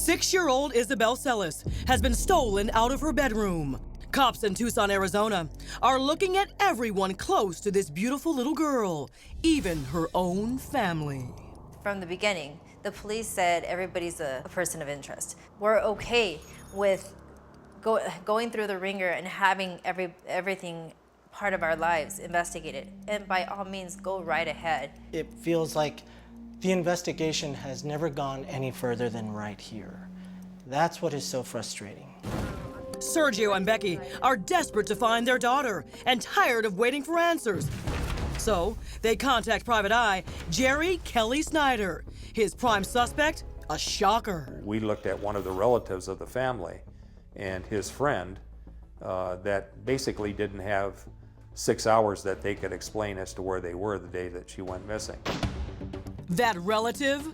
6-year-old Isabel Celis has been stolen out of her bedroom. Cops in Tucson, Arizona are looking at everyone close to this beautiful little girl, even her own family. From the beginning, the police said everybody's a person of interest. We're okay with going through the ringer and having everything part of our lives investigated. And by all means, go right ahead. It feels like the investigation has never gone any further than right here. That's what is so frustrating. Sergio and Becky are desperate to find their daughter and tired of waiting for answers. So they contact Private Eye Jerry Kelly Snyder. His prime suspect, a shocker. We looked at one of the relatives of the family and his friend that basically didn't have 6 hours that they could explain as to where they were the day that she went missing. That relative?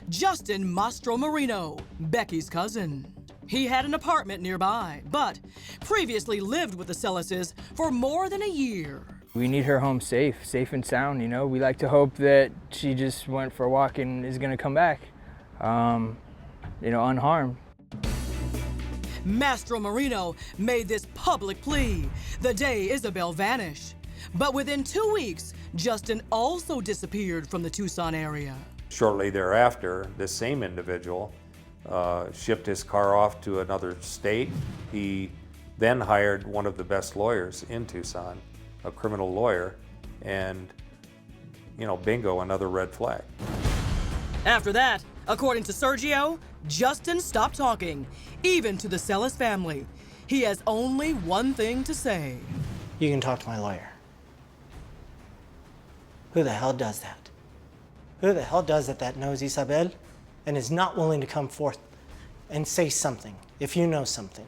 Justin Mastromarino, Becky's cousin. He had an apartment nearby, but previously lived with the Celises for more than a year. We need her home safe and sound, you know. We like to hope that she just went for a walk and is gonna come back, unharmed. Mastromarino made this public plea the day Isabel vanished. But within 2 weeks, Justin also disappeared from the Tucson area. Shortly thereafter, this same individual shipped his car off to another state. He then hired one of the best lawyers in Tucson, a criminal lawyer, and, bingo, another red flag. After that, according to Sergio, Justin stopped talking, even to the Celis family. He has only one thing to say. You can talk to my lawyer. Who the hell does that? Who the hell does it that knows Isabel and is not willing to come forth and say something if you know something?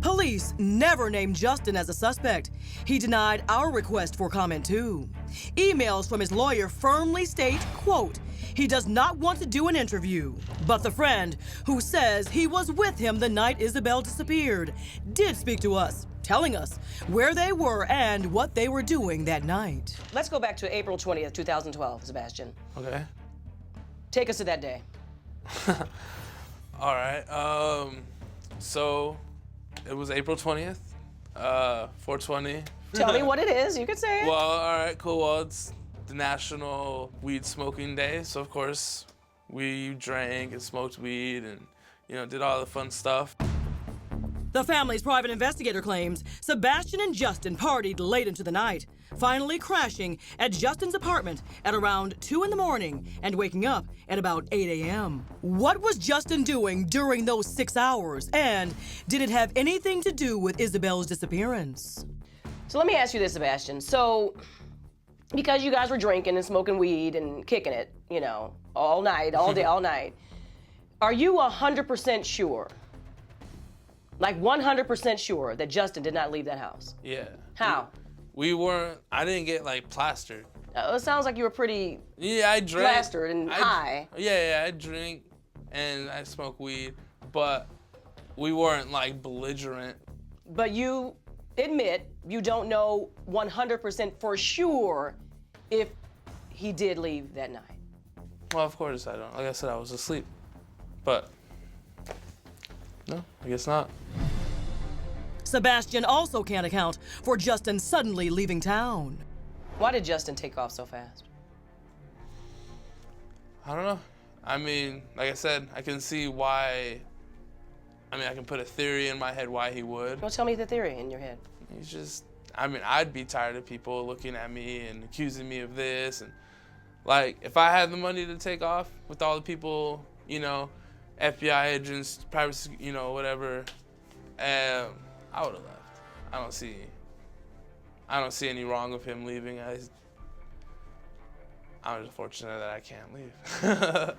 Police never named Justin as a suspect. He denied our request for comment too. Emails from his lawyer firmly state, quote, he does not want to do an interview. But the friend who says he was with him the night Isabel disappeared did speak to us, telling us where they were and what they were doing that night. Let's go back to April 20th, 2012, Sebastian. Okay. Take us to that day. All right. So it was April 20th, 420. Tell me what it is. You can say it. Well, all right, cool. Well, it's the National Weed Smoking Day, so of course we drank and smoked weed and, did all the fun stuff. The family's private investigator claims Sebastian and Justin partied late into the night, finally crashing at Justin's apartment at around 2 in the morning and waking up at about 8 a.m. What was Justin doing during those 6 hours? And did it have anything to do with Isabel's disappearance? So let me ask you this, Sebastian. So, because you guys were drinking and smoking weed and kicking it, all night, all day, all night, are you 100% sure? Like 100% sure that Justin did not leave that house? Yeah. How? I didn't get plastered. It sounds like you were pretty I drank. plastered and high. Yeah, I drink and I smoke weed, but we weren't belligerent. But you admit you don't know 100% for sure if he did leave that night. Well, of course I don't. Like I said, I was asleep. But no, I guess not. Sebastian also can't account for Justin suddenly leaving town. Why did Justin take off so fast? I don't know. I mean, like I said, I can see why. I can put a theory in my head why he would. Well, tell me the theory in your head. He's just, I'd be tired of people looking at me and accusing me of this. And if I had the money to take off with all the people, FBI agents, private, whatever, I would have left. I don't see any wrong with him leaving. I'm just fortunate that I can't leave.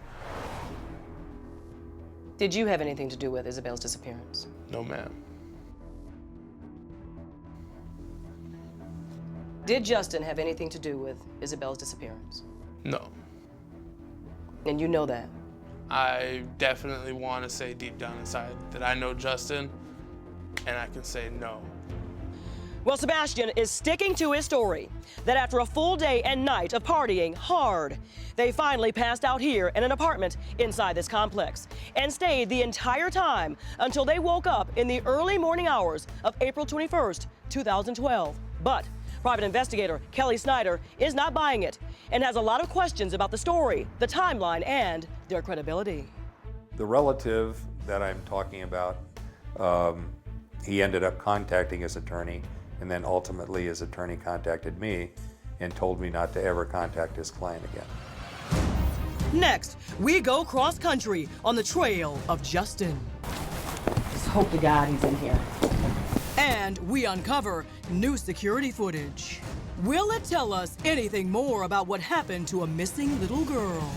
Did you have anything to do with Isabel's disappearance? No, ma'am. Did Justin have anything to do with Isabel's disappearance? No. And you know that? I definitely want to say deep down inside that I know Justin, and I can say no. Well, Sebastian is sticking to his story that after a full day and night of partying hard, they finally passed out here in an apartment inside this complex and stayed the entire time until they woke up in the early morning hours of April 21st, 2012. But private investigator Kelly Snyder is not buying it and has a lot of questions about the story, the timeline, and their credibility. The relative that I'm talking about, he ended up contacting his attorney, and then ultimately his attorney contacted me and told me not to ever contact his client again. Next, we go cross-country on the trail of Justin. Just hope to God he's in here. And we uncover new security footage. Will it tell us anything more about what happened to a missing little girl?